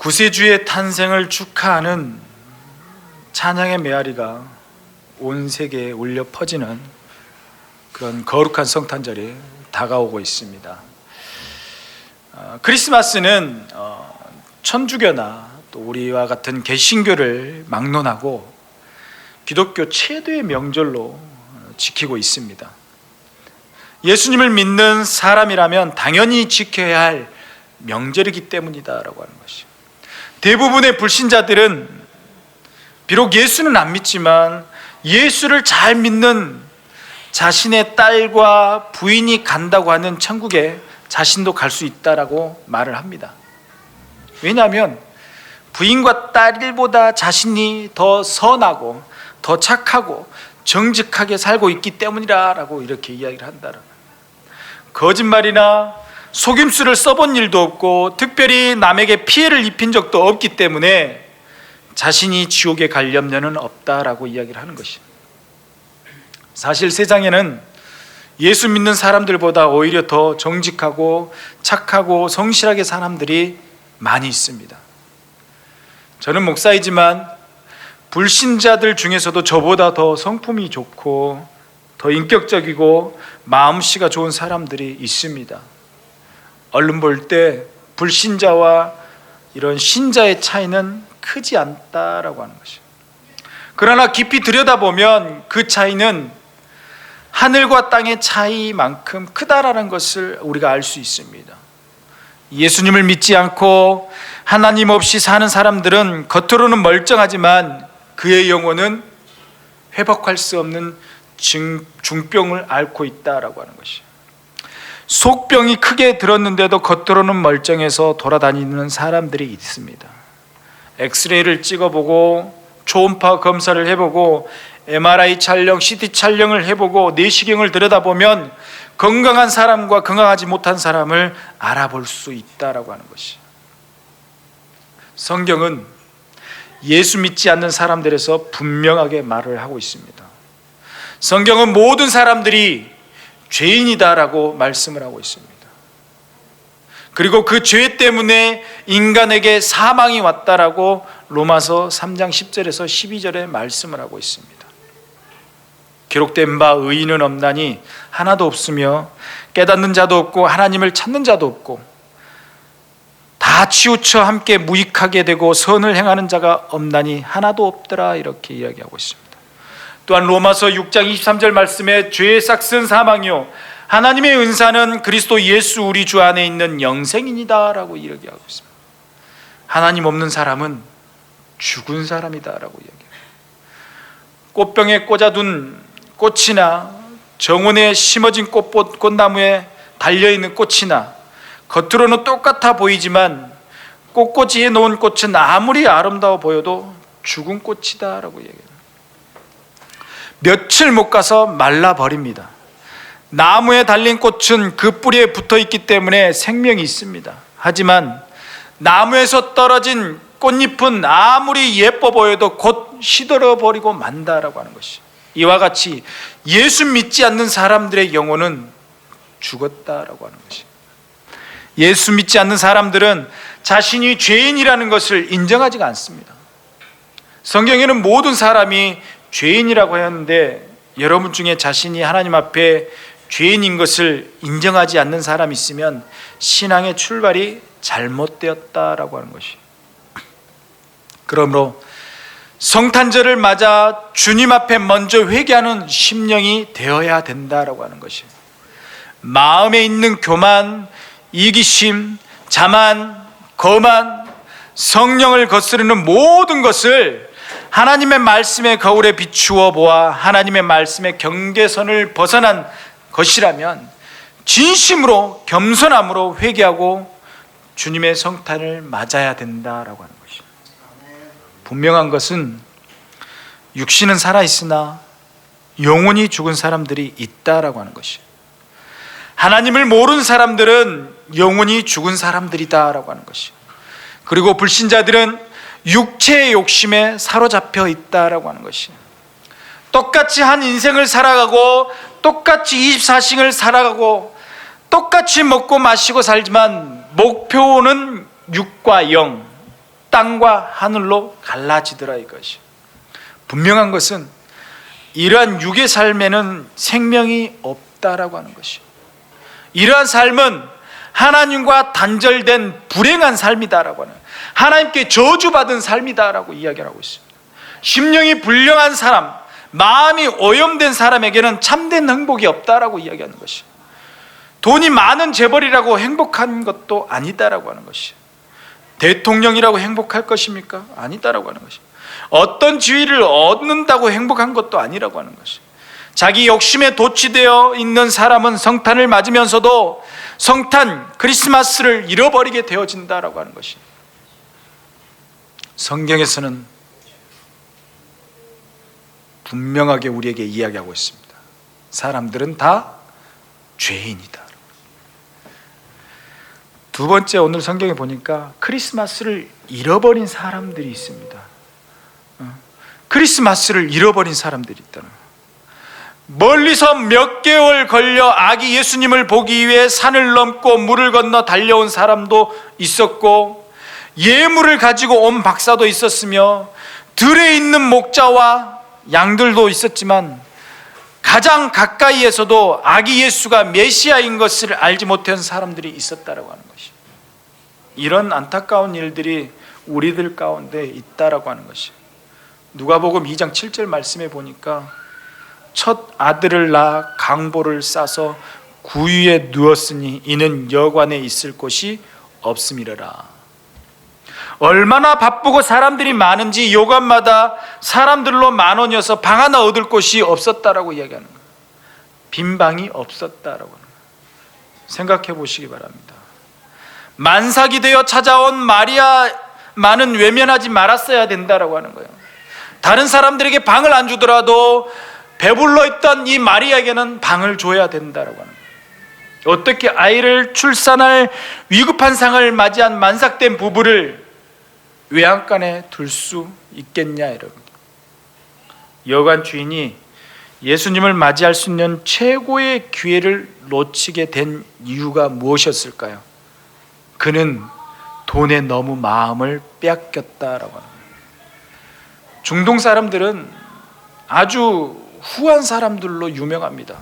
구세주의 탄생을 축하하는 찬양의 메아리가 온 세계에 울려 퍼지는 그런 거룩한 성탄절이 다가오고 있습니다. 크리스마스는 천주교나 또 우리와 같은 개신교를 막론하고 기독교 최대의 명절로 지키고 있습니다. 예수님을 믿는 사람이라면 당연히 지켜야 할 명절이기 때문이다라고 하는 것이죠. 대부분의 불신자들은 비록 예수는 안 믿지만 예수를 잘 믿는 자신의 딸과 부인이 간다고 하는 천국에 자신도 갈 수 있다라고 말을 합니다. 왜냐하면 부인과 딸보다 자신이 더 선하고 더 착하고 정직하게 살고 있기 때문이라고 이렇게 이야기를 한다는 거예요. 거짓말이나 속임수를 써본 일도 없고 특별히 남에게 피해를 입힌 적도 없기 때문에 자신이 지옥에 갈 염려는 없다라고 이야기를 하는 것입니다. 사실 세상에는 예수 믿는 사람들보다 오히려 더 정직하고 착하고 성실하게 사는 사람들이 많이 있습니다. 저는 목사이지만 불신자들 중에서도 저보다 더 성품이 좋고 더 인격적이고 마음씨가 좋은 사람들이 있습니다. 얼른 볼 때 불신자와 이런 신자의 차이는 크지 않다라고 하는 것이죠. 그러나 깊이 들여다보면 그 차이는 하늘과 땅의 차이만큼 크다라는 것을 우리가 알 수 있습니다. 예수님을 믿지 않고 하나님 없이 사는 사람들은 겉으로는 멀쩡하지만 그의 영혼은 회복할 수 없는 중병을 앓고 있다라고 하는 것이죠. 속병이 크게 들었는데도 겉으로는 멀쩡해서 돌아다니는 사람들이 있습니다. 엑스레이를 찍어보고 초음파 검사를 해보고 MRI 촬영, CT 촬영을 해보고 내시경을 들여다보면 건강한 사람과 건강하지 못한 사람을 알아볼 수 있다라고 하는 것이. 성경은 예수 믿지 않는 사람들에서 분명하게 말을 하고 있습니다. 성경은 모든 사람들이 죄인이다라고 말씀을 하고 있습니다. 그리고 그 죄 때문에 인간에게 사망이 왔다라고 로마서 3장 10절에서 12절에 말씀을 하고 있습니다. 기록된 바 의인은 없나니 하나도 없으며 깨닫는 자도 없고 하나님을 찾는 자도 없고 다 치우쳐 함께 무익하게 되고 선을 행하는 자가 없나니 하나도 없더라 이렇게 이야기하고 있습니다. 또한 로마서 6장 23절 말씀에 죄의 싹은 사망이요 하나님의 은사는 그리스도 예수 우리 주 안에 있는 영생이니라 라고 이야기하고 있습니다. 하나님 없는 사람은 죽은 사람이다 라고 이야기합니다. 꽃병에 꽂아둔 꽃이나 정원에 심어진 꽃나무에 달려있는 꽃이나 겉으로는 똑같아 보이지만 꼿꼿이 해놓은 꽃은 아무리 아름다워 보여도 죽은 꽃이다 라고 얘기합니다. 며칠 못 가서 말라버립니다. 나무에 달린 꽃은 그 뿌리에 붙어있기 때문에 생명이 있습니다. 하지만 나무에서 떨어진 꽃잎은 아무리 예뻐 보여도 곧 시들어버리고 만다라고 하는 것이. 이와 같이 예수 믿지 않는 사람들의 영혼은 죽었다라고 하는 것이. 예수 믿지 않는 사람들은 자신이 죄인이라는 것을 인정하지가 않습니다. 성경에는 모든 사람이 죄인이라고 하는데 여러분 중에 자신이 하나님 앞에 죄인인 것을 인정하지 않는 사람이 있으면 신앙의 출발이 잘못되었다라고 하는 것이. 그러므로 성탄절을 맞아 주님 앞에 먼저 회개하는 심령이 되어야 된다라고 하는 것이. 마음에 있는 교만, 이기심, 자만, 거만, 성령을 거스르는 모든 것을 하나님의 말씀의 거울에 비추어 보아 하나님의 말씀의 경계선을 벗어난 것이라면 진심으로 겸손함으로 회개하고 주님의 성탄을 맞아야 된다라고 하는 것입니다. 분명한 것은 육신은 살아있으나 영혼이 죽은 사람들이 있다라고 하는 것이에요. 하나님을 모르는 사람들은 영혼이 죽은 사람들이다라고 하는 것이에요. 그리고 불신자들은 육체의 욕심에 사로잡혀 있다라고 하는 것이에요. 똑같이 한 인생을 살아가고 똑같이 24시간을 살아가고 똑같이 먹고 마시고 살지만 목표는 육과 영, 땅과 하늘로 갈라지더라 이것이. 분명한 것은 이러한 육의 삶에는 생명이 없다라고 하는 것이. 이러한 삶은 하나님과 단절된 불행한 삶이다라고 하는, 하나님께 저주받은 삶이다라고 이야기를 하고 있습니다. 심령이 불량한 사람, 마음이 오염된 사람에게는 참된 행복이 없다라고 이야기하는 것이. 돈이 많은 재벌이라고 행복한 것도 아니다라고 하는 것이. 대통령이라고 행복할 것입니까? 아니다라고 하는 것이. 어떤 지위를 얻는다고 행복한 것도 아니라고 하는 것이. 자기 욕심에 도취되어 있는 사람은 성탄을 맞으면서도 성탄 크리스마스를 잃어버리게 되어진다라고 하는 것이. 성경에서는 분명하게 우리에게 이야기하고 있습니다. 사람들은 다 죄인이다. 두 번째, 오늘 성경에 보니까 크리스마스를 잃어버린 사람들이 있습니다. 크리스마스를 잃어버린 사람들이 있다는 거예요. 멀리서 몇 개월 걸려 아기 예수님을 보기 위해 산을 넘고 물을 건너 달려온 사람도 있었고, 예물을 가지고 온 박사도 있었으며, 들에 있는 목자와 양들도 있었지만, 가장 가까이에서도 아기 예수가 메시아인 것을 알지 못한 사람들이 있었다라고 하는 것이. 이런 안타까운 일들이 우리들 가운데 있다라고 하는 것이. 누가복음 2장 7절 말씀에 보니까 첫 아들을 낳아 강보를 싸서 구유에 누웠으니 이는 여관에 있을 곳이 없음이러라. 얼마나 바쁘고 사람들이 많은지 여관마다 사람들로 만원이어서 방 하나 얻을 곳이 없었다라고 이야기하는 거예요. 빈 방이 없었다라고 하는 거예요. 생각해 보시기 바랍니다. 만삭이 되어 찾아온 마리아만은 외면하지 말았어야 된다라고 하는 거예요. 다른 사람들에게 방을 안 주더라도 배불러 있던 이 마리아에게는 방을 줘야 된다라고 하는 거예요. 어떻게 아이를 출산할 위급한 상을 맞이한 만삭된 부부를 외양간에 둘 수 있겠냐 여러분. 여관 주인이 예수님을 맞이할 수 있는 최고의 기회를 놓치게 된 이유가 무엇이었을까요? 그는 돈에 너무 마음을 빼앗겼다라고 합니다. 중동 사람들은 아주 후한 사람들로 유명합니다.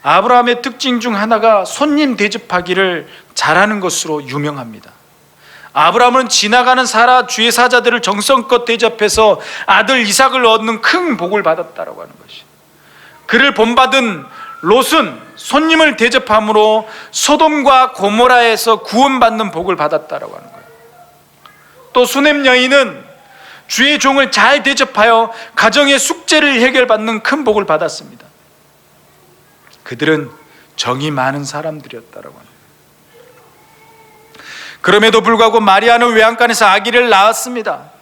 아브라함의 특징 중 하나가 손님 대접하기를 잘하는 것으로 유명합니다. 아브라함은 지나가는 사라 주의 사자들을 정성껏 대접해서 아들 이삭을 얻는 큰 복을 받았다라고 하는 것이. 그를 본받은 롯은 손님을 대접함으로 소돔과 고모라에서 구원받는 복을 받았다라고 하는 거예요. 또 수넴 여인은 주의 종을 잘 대접하여 가정의 숙제를 해결받는 큰 복을 받았습니다. 그들은 정이 많은 사람들이었다라고 합니다. 그럼에도 불구하고 마리아는 외양간에서 아기를 낳았습니다.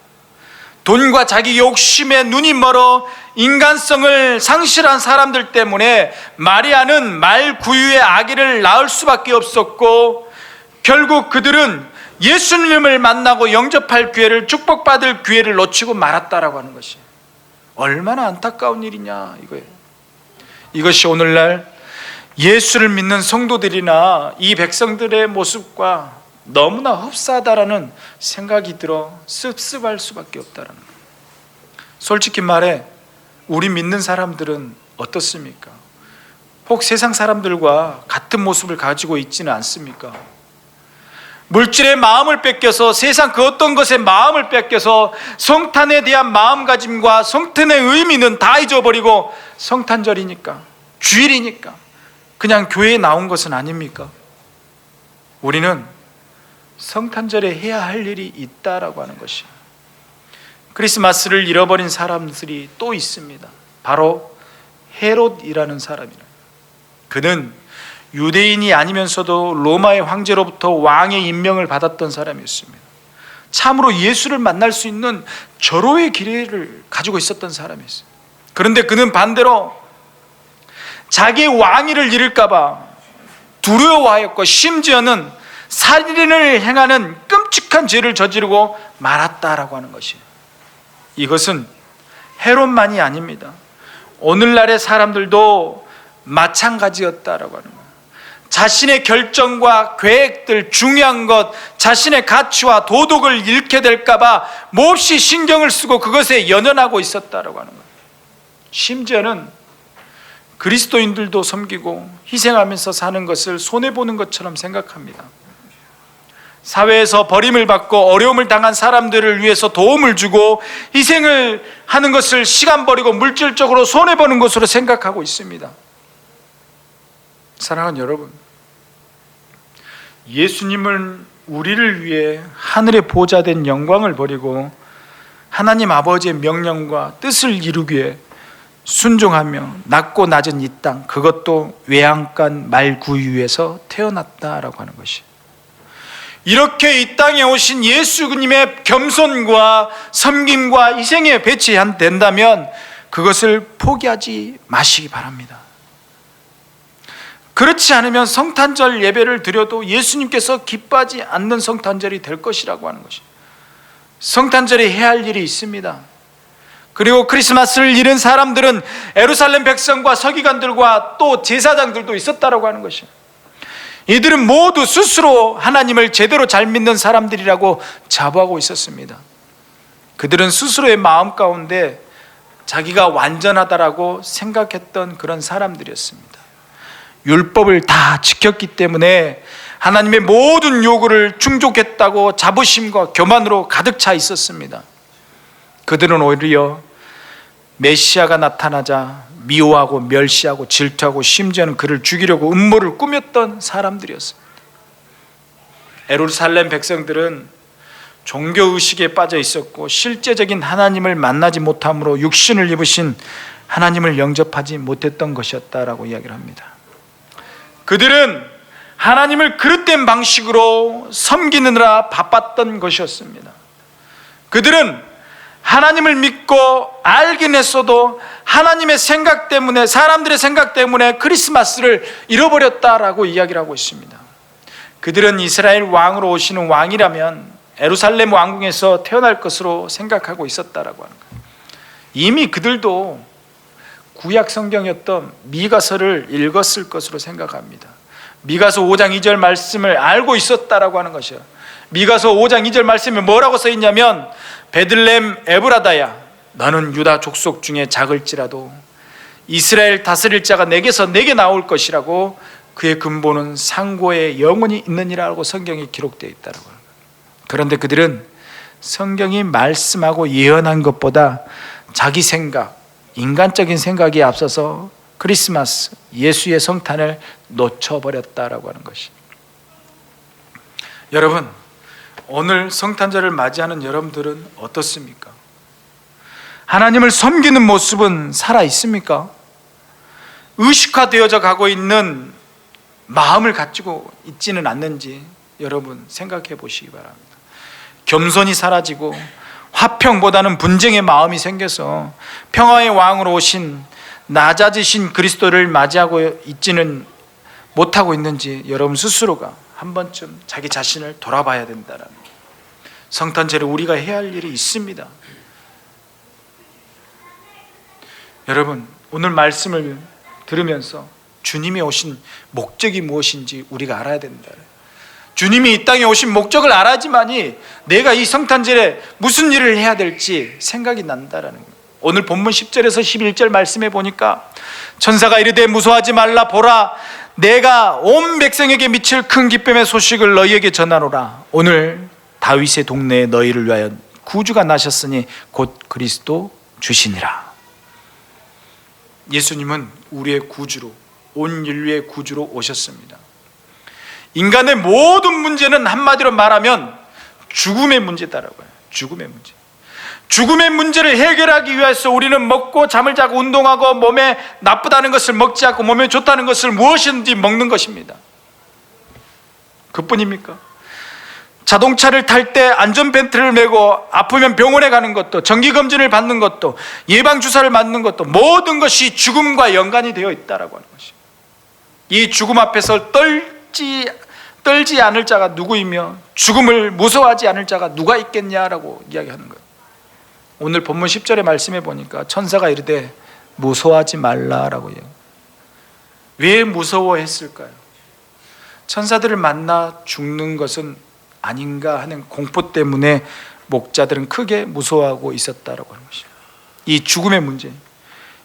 돈과 자기 욕심에 눈이 멀어 인간성을 상실한 사람들 때문에 마리아는 말 구유의 아기를 낳을 수밖에 없었고, 결국 그들은 예수님을 만나고 영접할 기회를, 축복받을 기회를 놓치고 말았다라고 하는 것이 얼마나 안타까운 일이냐 이거예요. 이것이 오늘날 예수를 믿는 성도들이나 이 백성들의 모습과 너무나 흡사하다라는 생각이 들어 씁쓸할 수밖에 없다라는 거예요. 솔직히 말해 우리 믿는 사람들은 어떻습니까? 혹 세상 사람들과 같은 모습을 가지고 있지는 않습니까? 물질의 마음을 뺏겨서, 세상 그 어떤 것에 마음을 뺏겨서 성탄에 대한 마음가짐과 성탄의 의미는 다 잊어버리고 성탄절이니까, 주일이니까 그냥 교회에 나온 것은 아닙니까? 우리는 성탄절에 해야 할 일이 있다라고 하는 것이. 크리스마스를 잃어버린 사람들이 또 있습니다. 바로 헤롯이라는 사람이에요. 그는 유대인이 아니면서도 로마의 황제로부터 왕의 임명을 받았던 사람이었습니다. 참으로 예수를 만날 수 있는 절호의 기회를 가지고 있었던 사람이었어요. 그런데 그는 반대로 자기의 왕위를 잃을까 봐 두려워하였고, 심지어는 살인을 행하는 끔찍한 죄를 저지르고 말았다라고 하는 것이에요. 이것은 헤롯만이 아닙니다. 오늘날의 사람들도 마찬가지였다라고 하는 거예요. 자신의 결정과 계획들, 중요한 것, 자신의 가치와 도덕을 잃게 될까봐 몹시 신경을 쓰고 그것에 연연하고 있었다라고 하는 거예요. 심지어는 그리스도인들도 섬기고 희생하면서 사는 것을 손해보는 것처럼 생각합니다. 사회에서 버림을 받고 어려움을 당한 사람들을 위해서 도움을 주고 희생을 하는 것을 시간 버리고 물질적으로 손해보는 것으로 생각하고 있습니다. 사랑하는 여러분, 예수님은 우리를 위해 하늘의 보좌된 영광을 버리고 하나님 아버지의 명령과 뜻을 이루기 위해 순종하며 낮고 낮은 이 땅, 그것도 외양간 말구유 위에서 태어났다라고 하는 것이, 이렇게 이 땅에 오신 예수님의 겸손과 섬김과 희생에 배치된다면 그것을 포기하지 마시기 바랍니다. 그렇지 않으면 성탄절 예배를 드려도 예수님께서 기뻐하지 않는 성탄절이 될 것이라고 하는 것이, 성탄절에 해야 할 일이 있습니다. 그리고 크리스마스를 잃은 사람들은 예루살렘 백성과 서기관들과 또 제사장들도 있었다라고 하는 것이, 이들은 모두 스스로 하나님을 제대로 잘 믿는 사람들이라고 자부하고 있었습니다. 그들은 스스로의 마음 가운데 자기가 완전하다라고 생각했던 그런 사람들이었습니다. 율법을 다 지켰기 때문에 하나님의 모든 요구를 충족했다고 자부심과 교만으로 가득 차 있었습니다. 그들은 오히려 메시아가 나타나자 미워하고 멸시하고 질투하고 심지어는 그를 죽이려고 음모를 꾸몄던 사람들이었습니다. 예루살렘 백성들은 종교의식에 빠져 있었고 실제적인 하나님을 만나지 못함으로 육신을 입으신 하나님을 영접하지 못했던 것이었다라고 이야기를 합니다. 그들은 하나님을 그릇된 방식으로 섬기느라 바빴던 것이었습니다. 그들은 하나님을 믿고 알긴 했어도 하나님의 생각 때문에, 사람들의 생각 때문에 크리스마스를 잃어버렸다라고 이야기를 하고 있습니다. 그들은 이스라엘 왕으로 오시는 왕이라면 예루살렘 왕궁에서 태어날 것으로 생각하고 있었다라고 하는 거예요. 이미 그들도 구약 성경이었던 미가서를 읽었을 것으로 생각합니다. 미가서 5장 2절 말씀을 알고 있었다라고 하는 것이에요. 미가서 5장 2절 말씀에 뭐라고 써 있냐면, 베들레헴 에브라다야, 너는 유다 족속 중에 작을지라도 이스라엘 다스릴 자가 내게서 내게 나올 것이라고, 그의 근본은 상고에 영원히 있느니라고 성경에 기록되어 있다라고 합니다. 그런데 그들은 성경이 말씀하고 예언한 것보다 자기 생각, 인간적인 생각이 앞서서 크리스마스, 예수의 성탄을 놓쳐버렸다라고 하는 것이. 여러분, 오늘 성탄절을 맞이하는 여러분들은 어떻습니까? 하나님을 섬기는 모습은 살아 있습니까? 의식화되어져 가고 있는 마음을 가지고 있지는 않는지 여러분 생각해 보시기 바랍니다. 겸손이 사라지고 화평보다는 분쟁의 마음이 생겨서 평화의 왕으로 오신 낮아지신 그리스도를 맞이하고 있지는 못하고 있는지 여러분 스스로가 한 번쯤 자기 자신을 돌아봐야 된다는, 성탄절에 우리가 해야 할 일이 있습니다. 여러분, 오늘 말씀을 들으면서 주님이 오신 목적이 무엇인지 우리가 알아야 된다. 주님이 이 땅에 오신 목적을 알아야지만이 내가 이 성탄절에 무슨 일을 해야 될지 생각이 난다라는 거예요. 오늘 본문 10절에서 11절 말씀해 보니까 천사가 이르되 무서워하지 말라, 보라 내가 온 백성에게 미칠 큰 기쁨의 소식을 너희에게 전하노라. 오늘 다윗의 동네에 너희를 위하여 구주가 나셨으니 곧 그리스도 주시니라. 예수님은 우리의 구주로, 온 인류의 구주로 오셨습니다. 인간의 모든 문제는 한마디로 말하면 죽음의 문제다라고 해요. 죽음의 문제. 죽음의 문제를 해결하기 위해서 우리는 먹고 잠을 자고 운동하고 몸에 나쁘다는 것을 먹지 않고 몸에 좋다는 것을 무엇이든지 먹는 것입니다. 그뿐입니까? 자동차를 탈 때 안전벨트를 매고 아프면 병원에 가는 것도, 정기검진을 받는 것도, 예방주사를 맞는 것도 모든 것이 죽음과 연관이 되어 있다라고 하는 것이. 이 죽음 앞에서 떨지 않을 자가 누구이며 죽음을 무서워하지 않을 자가 누가 있겠냐라고 이야기하는 거예요. 오늘 본문 10절의 말씀해 보니까 천사가 이르되 무서워하지 말라라고 해요. 왜 무서워했을까요? 천사들을 만나 죽는 것은 아닌가 하는 공포 때문에 목자들은 크게 무서워하고 있었다라고 하는 것입니다. 이 죽음의 문제,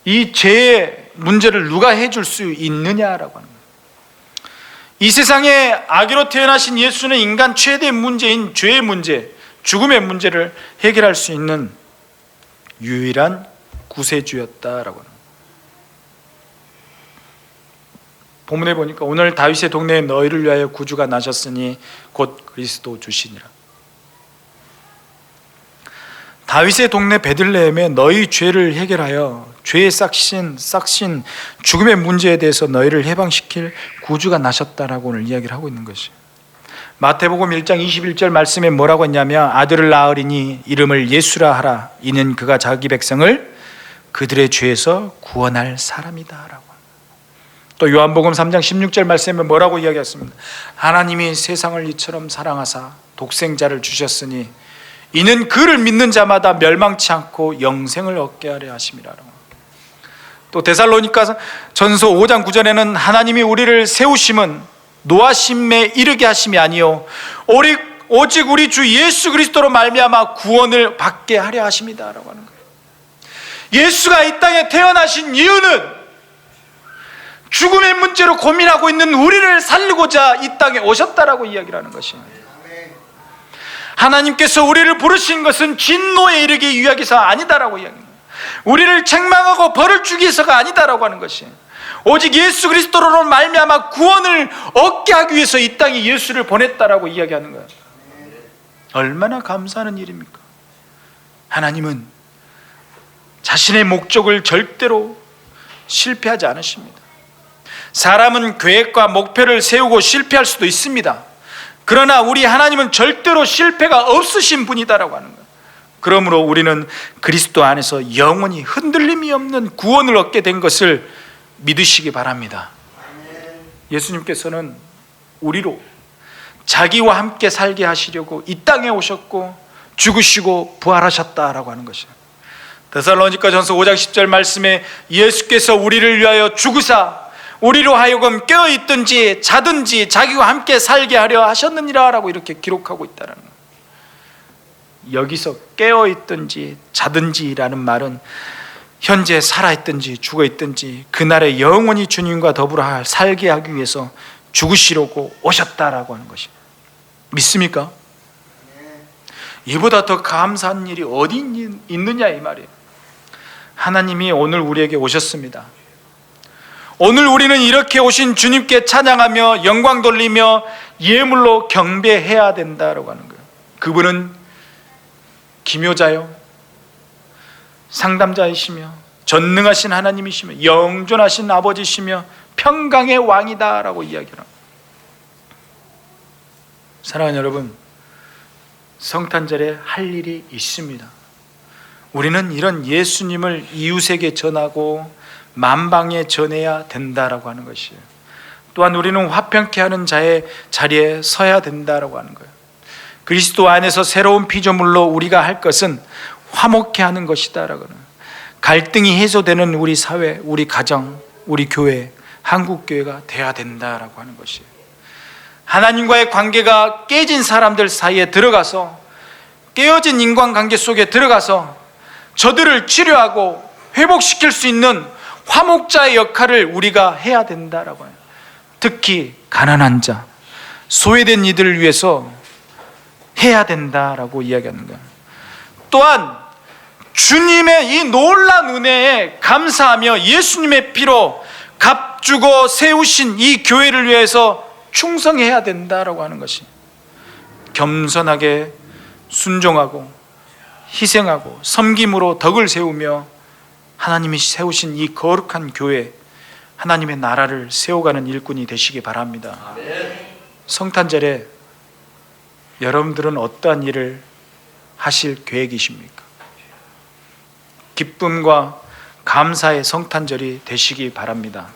이 죄의 문제를 누가 해줄 수 있느냐라고 하는 거예요. 이 세상에 아기로 태어나신 예수는 인간 최대의 문제인 죄의 문제, 죽음의 문제를 해결할 수 있는 유일한 구세주였다라고 합니다. 본문에 보니까 오늘 다윗의 동네에 너희를 위하여 구주가 나셨으니 곧 그리스도 주시니라. 다윗의 동네 베들레헴에 너희 죄를 해결하여 죄의 싹신 죽음의 문제에 대해서 너희를 해방시킬 구주가 나셨다라고 오늘 이야기를 하고 있는 것이에요. 마태복음 1장 21절 말씀에 뭐라고 했냐면 아들을 낳으리니 이름을 예수라 하라. 이는 그가 자기 백성을 그들의 죄에서 구원할 사람이다 라고. 또 요한복음 3장 16절 말씀에 뭐라고 이야기했습니다. 하나님이 세상을 이처럼 사랑하사 독생자를 주셨으니 이는 그를 믿는 자마다 멸망치 않고 영생을 얻게 하려 하심이라. 또 데살로니가 전서 5장 9절에는 하나님이 우리를 세우심은 노하심에 이르게 하심이 아니요 오직 우리 주 예수 그리스도로 말미암아 구원을 받게 하려 하심이다 라고 하는 거예요. 예수가 이 땅에 태어나신 이유는 죽음의 문제로 고민하고 있는 우리를 살리고자 이 땅에 오셨다라고 이야기를 하는 것이에요. 하나님께서 우리를 부르신 것은 진노에 이르기 위하여서 아니다라고 이야기합니다. 우리를 책망하고 벌을 주기 위해서가 아니다라고 하는 것이에요. 오직 예수 그리스도로 말미암아 구원을 얻게 하기 위해서 이 땅에 예수를 보냈다라고 이야기하는 거예요. 얼마나 감사하는 일입니까? 하나님은 자신의 목적을 절대로 실패하지 않으십니다. 사람은 계획과 목표를 세우고 실패할 수도 있습니다. 그러나 우리 하나님은 절대로 실패가 없으신 분이다라고 하는 거예요. 그러므로 우리는 그리스도 안에서 영원히 흔들림이 없는 구원을 얻게 된 것을 믿으시기 바랍니다. 예수님께서는 우리로 자기와 함께 살게 하시려고 이 땅에 오셨고 죽으시고 부활하셨다라고 하는 것이에요. 데살로니가전서 5장 10절 말씀에 예수께서 우리를 위하여 죽으사 우리로 하여금 깨어있든지 자든지 자기와 함께 살게 하려 하셨느니라 라고 이렇게 기록하고 있다는 거예요. 여기서 깨어있든지 자든지라는 말은 현재 살아있든지 죽어있든지 그날에 영원히 주님과 더불어 살게 하기 위해서 죽으시려고 오셨다라고 하는 것입니다. 믿습니까? 이보다 더 감사한 일이 어디 있느냐 이 말이에요. 하나님이 오늘 우리에게 오셨습니다. 오늘 우리는 이렇게 오신 주님께 찬양하며 영광 돌리며 예물로 경배해야 된다라고 하는 거예요. 그분은 기묘자요 상담자이시며 전능하신 하나님이시며 영존하신 아버지시며 평강의 왕이다라고 이야기를 합니다. 사랑하는 여러분, 성탄절에 할 일이 있습니다. 우리는 이런 예수님을 이웃에게 전하고 만방에 전해야 된다라고 하는 것이에요. 또한 우리는 화평케 하는 자의 자리에 서야 된다라고 하는 거예요. 그리스도 안에서 새로운 피조물로 우리가 할 것은 화목케 하는 것이다라고 하는 거예요. 갈등이 해소되는 우리 사회, 우리 가정, 우리 교회, 한국교회가 돼야 된다라고 하는 것이에요. 하나님과의 관계가 깨진 사람들 사이에 들어가서 깨어진 인간관계 속에 들어가서 저들을 치료하고 회복시킬 수 있는 화목자의 역할을 우리가 해야 된다라고 해요. 특히 가난한 자, 소외된 이들을 위해서 해야 된다라고 이야기하는 거예요. 또한 주님의 이 놀라운 은혜에 감사하며 예수님의 피로 값주고 세우신 이 교회를 위해서 충성해야 된다라고 하는 것이, 겸손하게 순종하고 희생하고 섬김으로 덕을 세우며 하나님이 세우신 이 거룩한 교회, 하나님의 나라를 세워가는 일꾼이 되시기 바랍니다. 성탄절에 여러분들은 어떠한 일을 하실 계획이십니까? 기쁨과 감사의 성탄절이 되시기 바랍니다.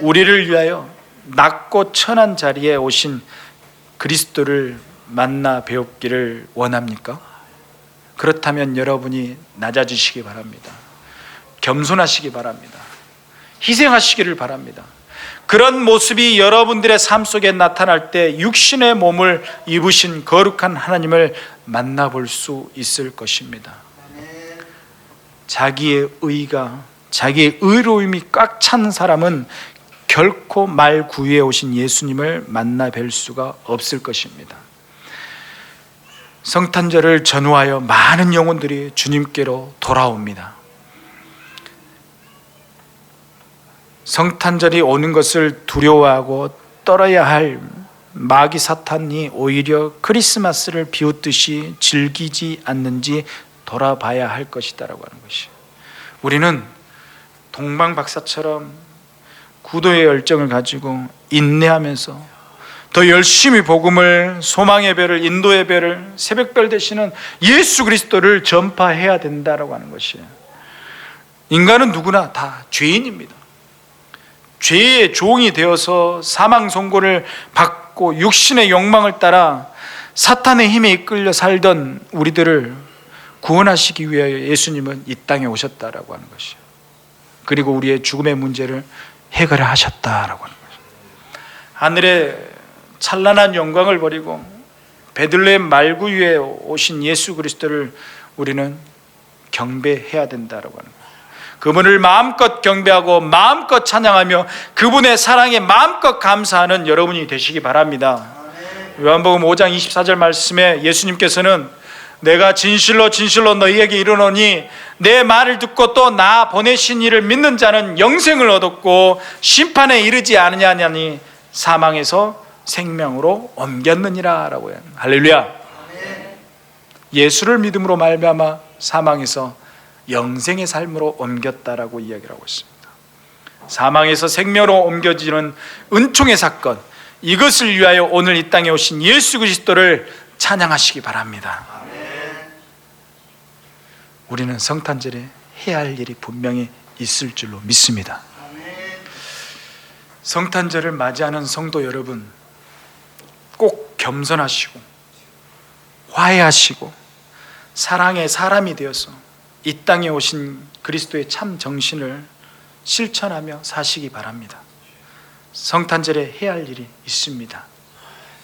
우리를 위하여 낮고 천한 자리에 오신 그리스도를 만나 배웠기를 원합니까? 그렇다면 여러분이 낮아지시기 바랍니다. 겸손하시기 바랍니다. 희생하시기를 바랍니다. 그런 모습이 여러분들의 삶 속에 나타날 때 육신의 몸을 입으신 거룩한 하나님을 만나볼 수 있을 것입니다. 자기의 의가, 자기의 의로움이 꽉 찬 사람은 결코 말 구유에 오신 예수님을 만나 뵐 수가 없을 것입니다. 성탄절을 전후하여 많은 영혼들이 주님께로 돌아옵니다. 성탄절이 오는 것을 두려워하고 떨어야 할 마귀 사탄이 오히려 크리스마스를 비웃듯이 즐기지 않는지 돌아봐야 할 것이다라고 하는 것이에요. 우리는 동방 박사처럼 구도의 열정을 가지고 인내하면서 더 열심히 복음을, 소망의 배를, 인도의 배를, 새벽별 되시는 예수 그리스도를 전파해야 된다라고 하는 것이에요. 인간은 누구나 다 죄인입니다. 죄의 종이 되어서 사망 선고를 받고 육신의 욕망을 따라 사탄의 힘에 이끌려 살던 우리들을 구원하시기 위하여 예수님은 이 땅에 오셨다라고 하는 것이에요. 그리고 우리의 죽음의 문제를 해결하셨다라고 하는 것이에요. 하늘의 찬란한 영광을 버리고 베들레헴 말구 위에 오신 예수 그리스도를 우리는 경배해야 된다라고 하는 거예요. 그분을 마음껏 경배하고 마음껏 찬양하며 그분의 사랑에 마음껏 감사하는 여러분이 되시기 바랍니다. 요한복음 5장 24절 말씀에 예수님께서는 내가 진실로 진실로 너희에게 이르노니 내 말을 듣고 또 나 보내신 이를 믿는 자는 영생을 얻었고 심판에 이르지 않으냐니 사망에서 생명으로 옮겼느니라 라고 해요. 할렐루야. 예수를 믿음으로 말미암아 사망에서 영생의 삶으로 옮겼다라고 이야기를 하고 있습니다. 사망에서 생명으로 옮겨지는 은총의 사건, 이것을 위하여 오늘 이 땅에 오신 예수 그리스도를 찬양하시기 바랍니다. 우리는 성탄절에 해야 할 일이 분명히 있을 줄로 믿습니다. 성탄절을 맞이하는 성도 여러분, 꼭 겸손하시고 화해하시고 사랑의 사람이 되어서 이 땅에 오신 그리스도의 참 정신을 실천하며 사시기 바랍니다. 성탄절에 해야 할 일이 있습니다.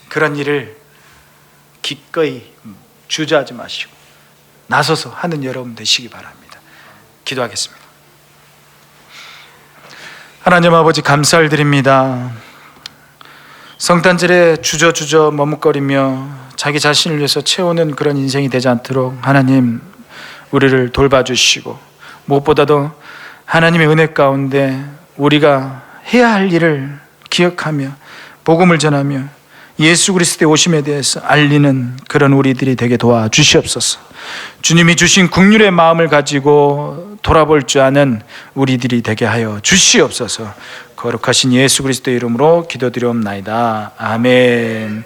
그런 일을 기꺼이 주저하지 마시고 나서서 하는 여러분 되시기 바랍니다. 기도하겠습니다. 하나님 아버지, 감사를 드립니다. 성탄절에 주저주저 머뭇거리며 자기 자신을 위해서 채우는 그런 인생이 되지 않도록 하나님 우리를 돌봐주시고, 무엇보다도 하나님의 은혜 가운데 우리가 해야 할 일을 기억하며 복음을 전하며 예수 그리스도의 오심에 대해서 알리는 그런 우리들이 되게 도와주시옵소서. 주님이 주신 긍휼의 마음을 가지고 돌아볼 줄 아는 우리들이 되게 하여 주시옵소서. 거룩하신 예수 그리스도의 이름으로 기도드리옵나이다. 아멘.